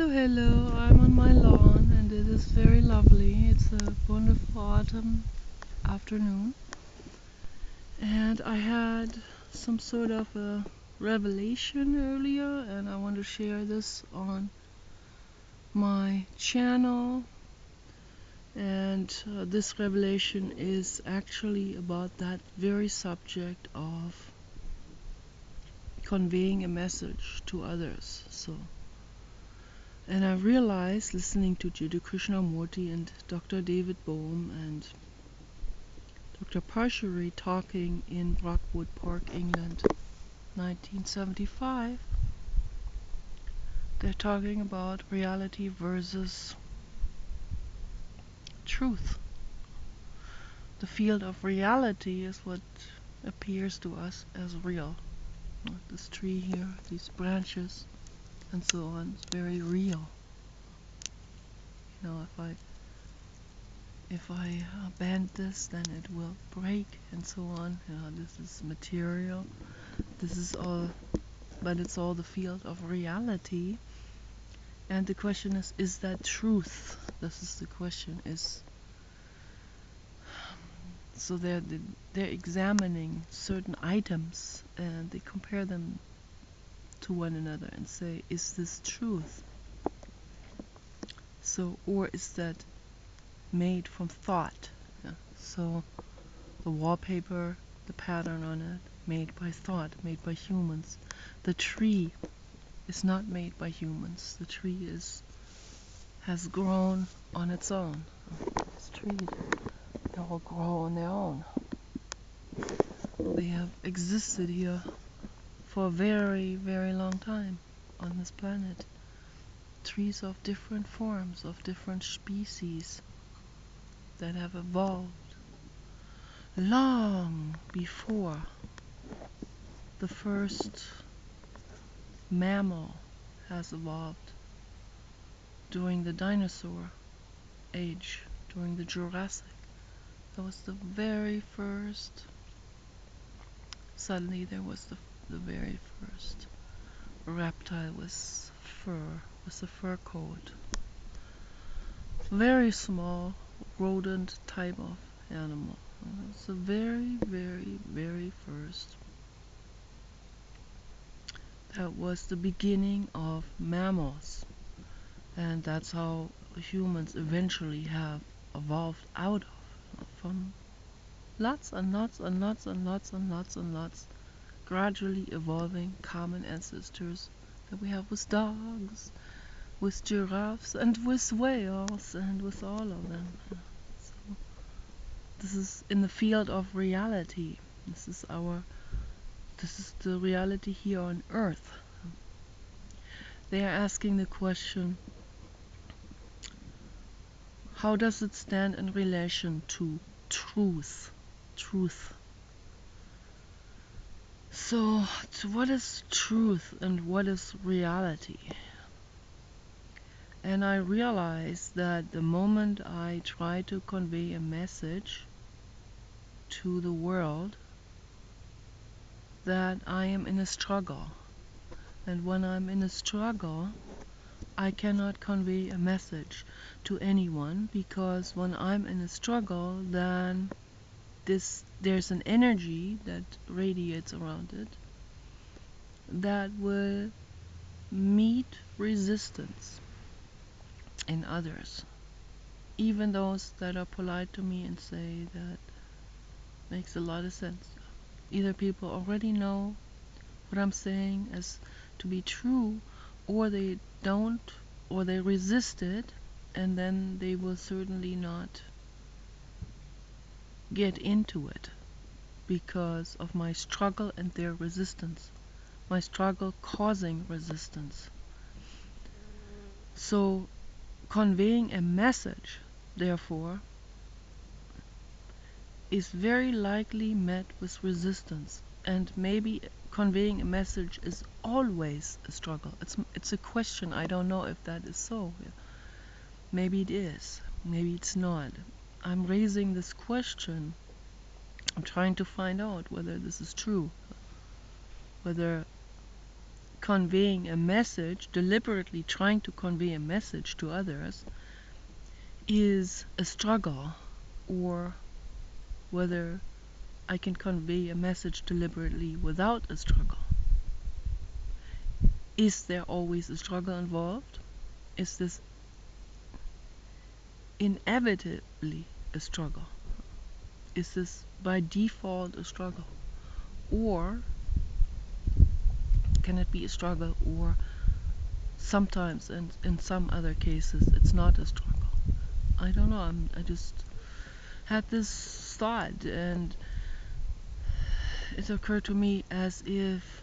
Hello, I'm on my lawn and it is very lovely. It's a wonderful autumn afternoon, and I had some sort of a revelation earlier, and I want to share this on my channel. And this revelation is actually about that very subject of conveying a message to others. And I realized, listening to Jiddu Krishnamurti and Dr. David Bohm and Dr. Parshuri talking in Brockwood Park, England, 1975, they're talking about reality versus truth. The field of reality is what appears to us as real. This tree here, these branches, and so on, it's very real. If I bend this, then it will break, and so on. This is material. This is all, but it's all the field of reality. And the question is that truth? This is the question. So they're examining certain items and they compare them to one another and say, is this truth? So, or is that made from thought? So the wallpaper, the pattern on it, made by thought, made by humans. The tree is not made by humans. The tree has grown on its own. This tree, they all grow on their own. They have existed here for a very, very long time on this planet. Trees of different forms, of different species that have evolved long before the first mammal has evolved, during the dinosaur age, during the Jurassic. That was the very first. Suddenly there was the very first reptile with fur, with a fur coat. Very small rodent type of animal. It's the very, very, very first. That was the beginning of mammals. And that's how humans eventually have evolved out of, from lots and lots and lots and lots and lots and lots, gradually evolving common ancestors that we have with dogs, with giraffes, and with whales, and with all of them. So this is in the field of reality. This is the reality here on Earth. They are asking the question, how does it stand in relation to truth? Truth. So, what is truth and what is reality? And I realized that the moment I try to convey a message to the world, that I am in a struggle. And when I'm in a struggle, I cannot convey a message to anyone, because when I'm in a struggle, then there's an energy that radiates around it that will meet resistance in others, even those that are polite to me and say that makes a lot of sense. Either people already know what I'm saying as to be true, or they don't, or they resist it, and then they will certainly not get into it because of my struggle and their resistance, my struggle causing resistance. So conveying a message, therefore, is very likely met with resistance, and maybe conveying a message is always a struggle. It's a question. I don't know if that is so. Maybe it is, maybe it's not. I'm raising this question. I'm trying to find out whether this is true, whether conveying a message, deliberately trying to convey a message to others, is a struggle, or whether I can convey a message deliberately without a struggle. Is there always a struggle involved? Is this inevitably a struggle? Is this by default a struggle? Or can it be a struggle, or sometimes, and in some other cases, it's not a struggle? I don't know. I just had this thought, and it occurred to me as if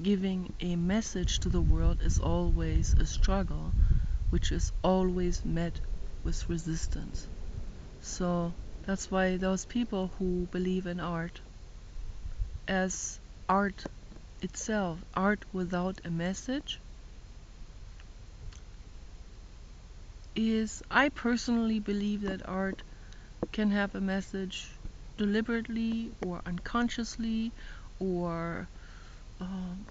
giving a message to the world is always a struggle, which is always met with resistance. So that's why those people who believe in art as art itself, art without a message, is, I personally believe that art can have a message deliberately or unconsciously, or um,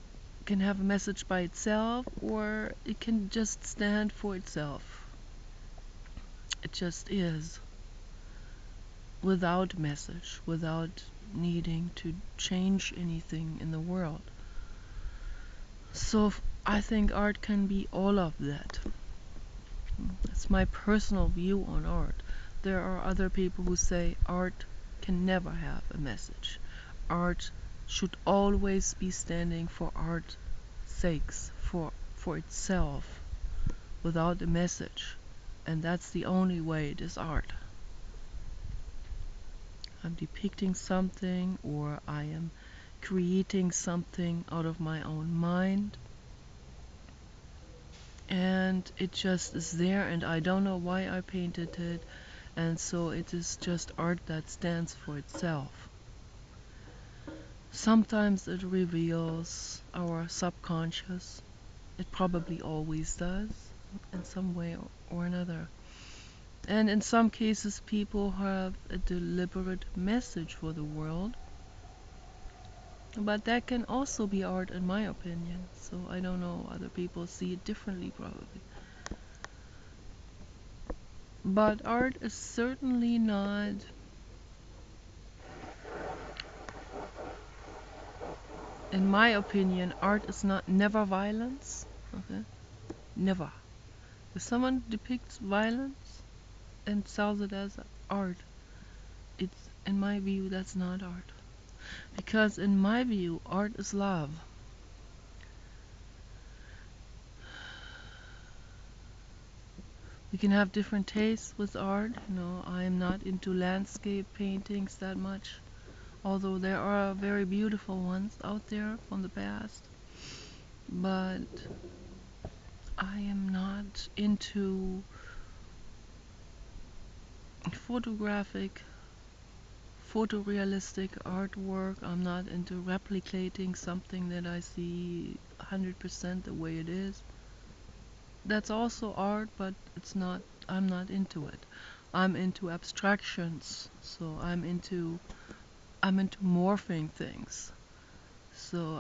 can have a message by itself, or it can just stand for itself. It just is, without message, without needing to change anything in the world. So I think art can be all of that. It's my personal view on art. There are other people who say art can never have a message. Art should always be standing for art's sakes, for itself, without a message. And that's the only way it is art. I'm depicting something, or I am creating something out of my own mind, and it just is there, and I don't know why I painted it, and so it is just art that stands for itself. Sometimes it reveals our subconscious. It probably always does, in some way or another. And in some cases, people have a deliberate message for the world. But that can also be art, in my opinion. So I don't know, other people see it differently, probably. But art is certainly not, in my opinion, art is not never violence. Okay? Never. If someone depicts violence and sells it as art, it's, in my view, that's not art. Because in my view, art is love. We can have different tastes with art. I am not into landscape paintings that much, although there are very beautiful ones out there from the past. But I am not into photorealistic artwork. I'm not into replicating something that I see 100% the way it is. That's also art, but I'm not into it. I'm into abstractions, so I'm into morphing things. So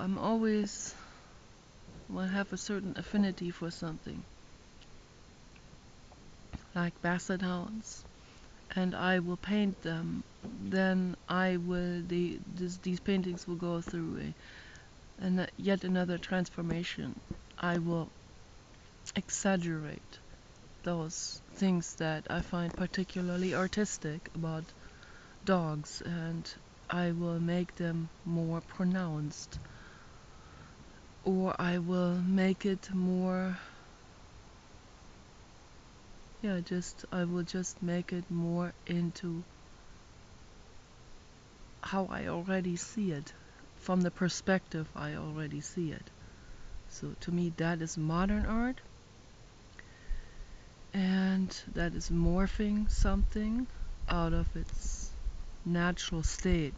I have a certain affinity for something, like basset hounds, and I will paint them. Then these paintings will go through yet another transformation. I will exaggerate those things that I find particularly artistic about dogs, and I will make them more pronounced, or I will make it more, I will just make it more into how I already see it, from the perspective I already see it. So to me, that is modern art, and that is morphing something out of its natural state.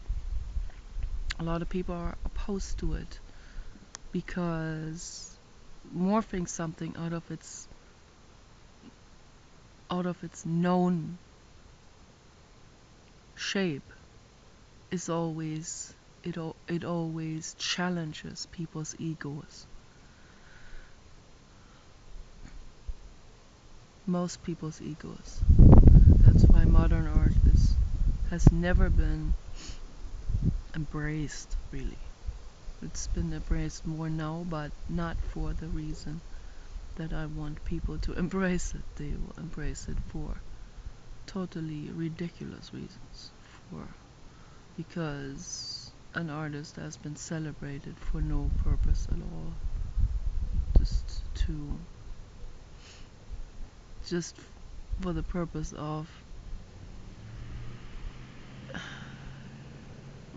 A lot of people are opposed to it, because morphing something out of its known shape is always, it always challenges people's egos. most people's egos. That's why modern art has never been embraced, really. It's been embraced more now, but not for the reason that I want people to embrace it. They will embrace it for totally ridiculous reasons. Because an artist has been celebrated for no purpose at all. Just for the purpose of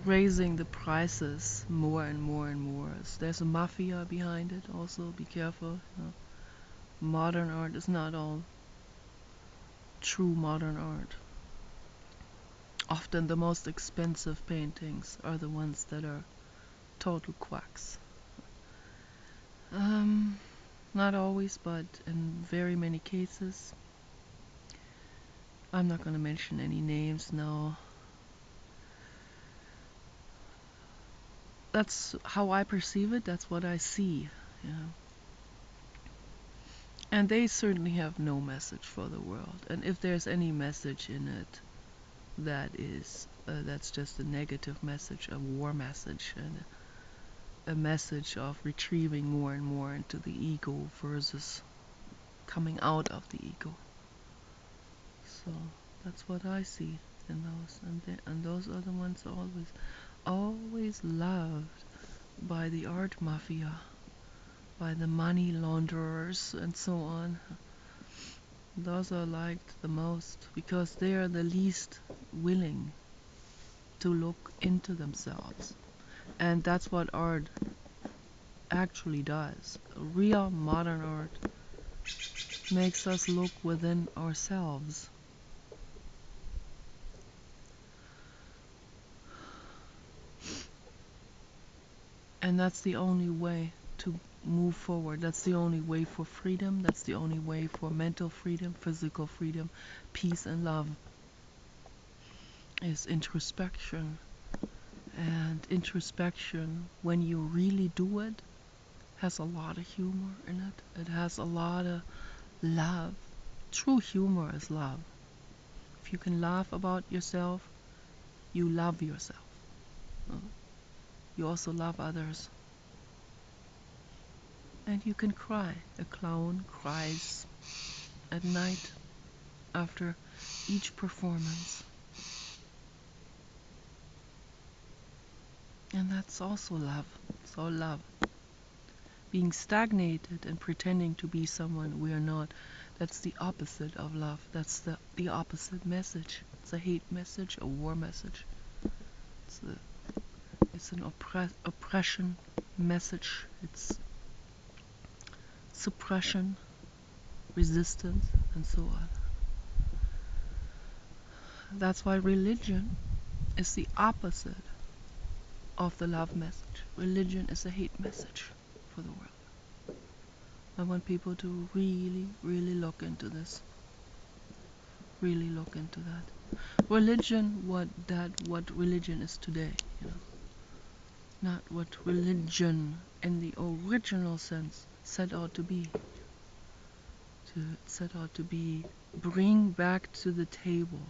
raising the prices more and more and more. There's a mafia behind it also, be careful. Modern art is not all true modern art. Often the most expensive paintings are the ones that are total quacks. Not always, but in very many cases. I'm not gonna mention any names now. That's how I perceive it, that's what I see. And they certainly have no message for the world. And if there's any message in it, that's just a negative message, a war message, and a message of retrieving more and more into the ego versus coming out of the ego. So that's what I see in those, and those are the ones always loved by the art mafia, by the money launderers and so on. Those are liked the most because they are the least willing to look into themselves. And that's what art actually does. Real modern art makes us look within ourselves. And that's the only way to move forward. That's the only way for freedom. That's the only way for mental freedom, physical freedom, peace and love. Is introspection. And introspection, when you really do it, has a lot of humor in it. It has a lot of love. True humor is love. If you can laugh about yourself, you love yourself. You also love others. And you can cry. A clown cries at night after each performance. And that's also love. It's all love. Being stagnated and pretending to be someone we are not, that's the opposite of love. That's the opposite message. It's a hate message, a war message. It's an oppression message. It's suppression, resistance, and so on. That's why religion is the opposite of the love message. Religion is a hate message for the world. I want people to really, really look into this. Really look into that. Religion, what religion is today, Not what religion in the original sense set out to be. Bring back to the table.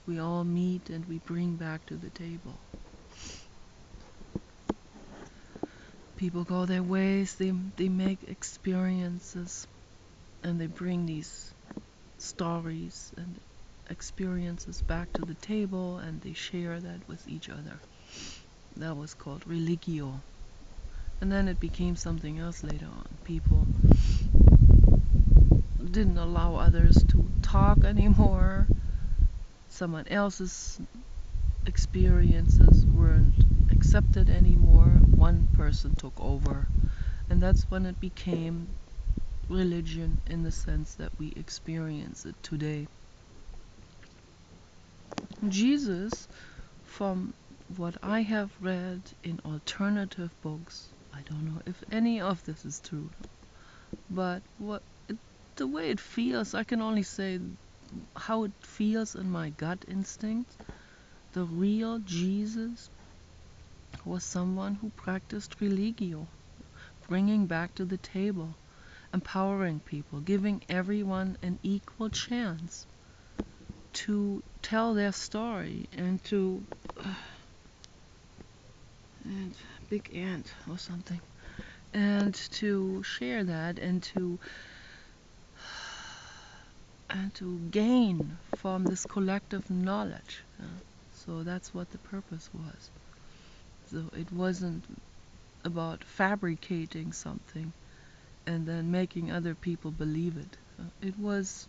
We all meet and we bring back to the table. People go their ways, they make experiences, and they bring these stories and experiences back to the table, and they share that with each other. That was called religio. And then it became something else later on. People didn't allow others to talk anymore. Someone else's experiences weren't accepted anymore. One person took over. And that's when it became religion in the sense that we experience it today. Jesus, from what I have read in alternative books, I don't know if any of this is true, but the way it feels, I can only say how it feels in my gut instinct. The real Jesus was someone who practiced religio, bringing back to the table empowering people, giving everyone an equal chance to tell their story and to and big ant or something, and to share that and to gain from this collective knowledge. So that's what the purpose was. So it wasn't about fabricating something and then making other people believe it. It was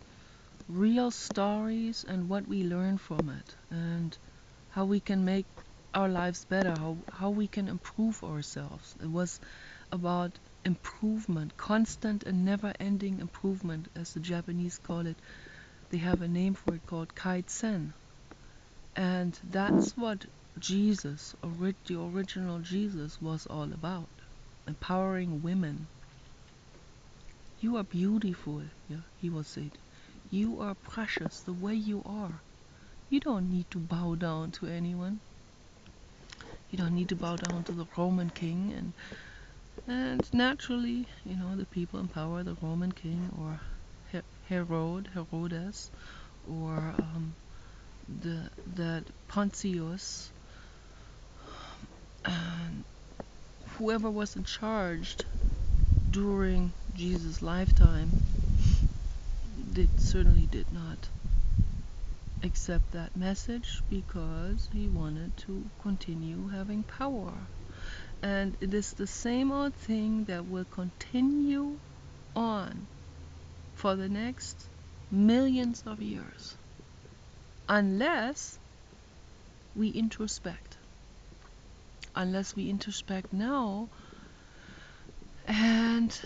real stories and what we learn from it, and how we can make our lives better, how we can improve ourselves. It was about improvement, constant and never-ending improvement, as the Japanese call it. They have a name for it called kaizen. And that's what Jesus, the original Jesus, was all about. Empowering women. You are beautiful, yeah, he will say. You are precious the way you are. You don't need to bow down to anyone. You don't need to bow down to the Roman king. And naturally, the people empower the Roman king, or Herodes, or that Pontius, and whoever was in charge during Jesus' lifetime certainly did not accept that message, because he wanted to continue having power. And it is the same old thing that will continue on for the next millions of years, unless we introspect. Unless we introspect now and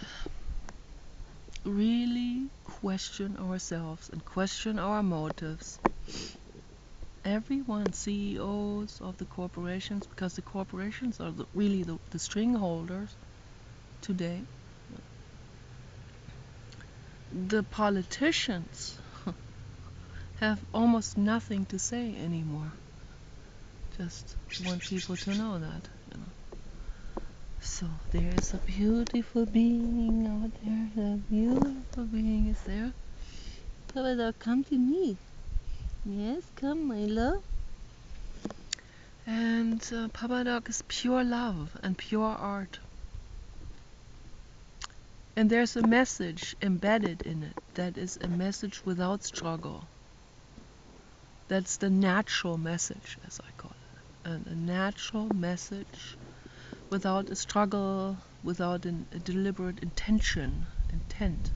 really question ourselves and question our motives. Everyone, CEOs of the corporations, because the corporations are really the string holders today. The politicians have almost nothing to say anymore. Just want people to know that. So there is a beautiful being out there. A beautiful being is there. Papa, come to me. Yes, come, my love. And Papa Dog is pure love and pure art. And there's a message embedded in it that is a message without struggle. That's the natural message, as I call it. And a natural message without a struggle, without a deliberate intent,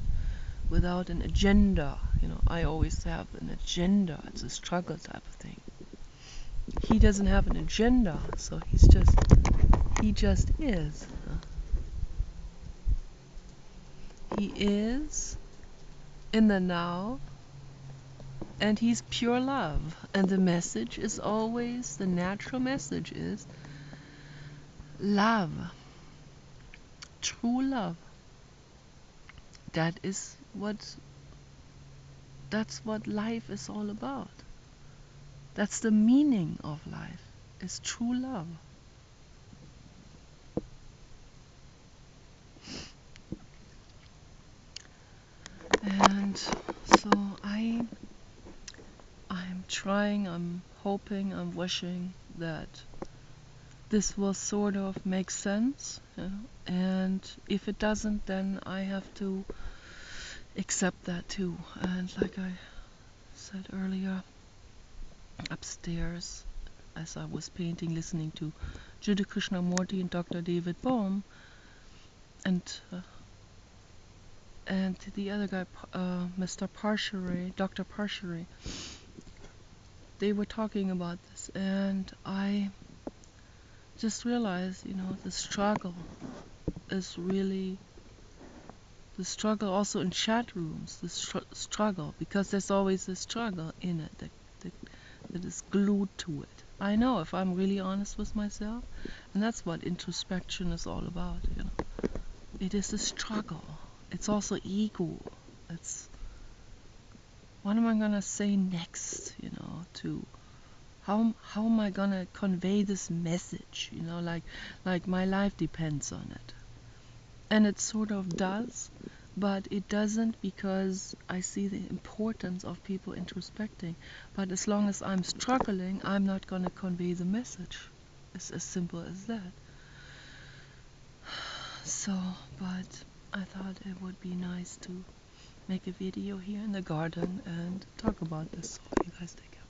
without an agenda. I always have an agenda. It's a struggle type of thing. He doesn't have an agenda, so he just is. He is in the now, and he's pure love. And the message is always, the natural message is love. True love. That's what life is all about. That's the meaning of life, is true love. And so I'm trying, I'm hoping, I'm wishing that this will sort of make sense. And if it doesn't, then I have to accept that too. And like I said earlier, upstairs, as I was painting, listening to Jiddu Krishnamurti and Dr. David Bohm, and the other guy, Mr. Parshare, Dr. Parshare, they were talking about this, and I just realized, the struggle is really the struggle also in chat rooms, the struggle, because there's always a struggle in it that is glued to it. I know, if I'm really honest with myself, and that's what introspection is all about, It is a struggle. It's also ego. It's, what am I gonna say next, to how am I gonna convey this message, like my life depends on it. And it sort of does, but it doesn't, because I see the importance of people introspecting. But as long as I'm struggling, I'm not going to convey the message. It's as simple as that. So, but I thought it would be nice to make a video here in the garden and talk about this. So you guys take care.